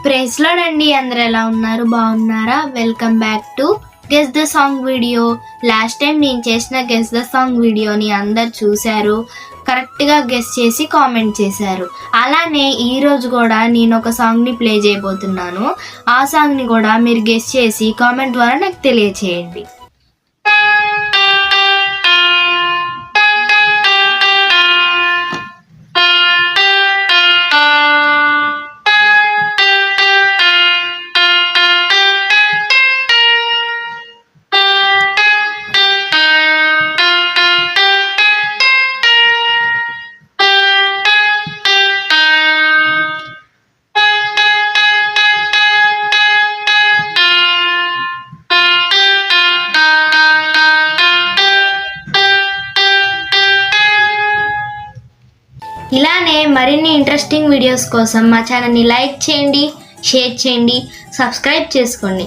Praise lord అండి, అందరు ఎలా ఉన్నారు? బాగున్నారా? Welcome back to guess the song video. Last time నేను చేసిన గెస్ ద సాంగ్ వీడియోని అందరు చూశారు, కరెక్ట్గా గెస్ చేసి కామెంట్ చేశారు. అలానే ఈరోజు కూడా నేను ఒక సాంగ్ని ప్లే చేయబోతున్నాను. ఆ సాంగ్ని కూడా మీరు గెస్ చేసి కామెంట్ ద్వారా నాకు తెలియచేయండి. ఇలానే మరిన్ని ఇంట్రెస్టింగ్ వీడియోస్ కోసం మా ఛానల్ని లైక్ చేయండి, షేర్ చేయండి, సబ్స్క్రైబ్ చేసుకోండి.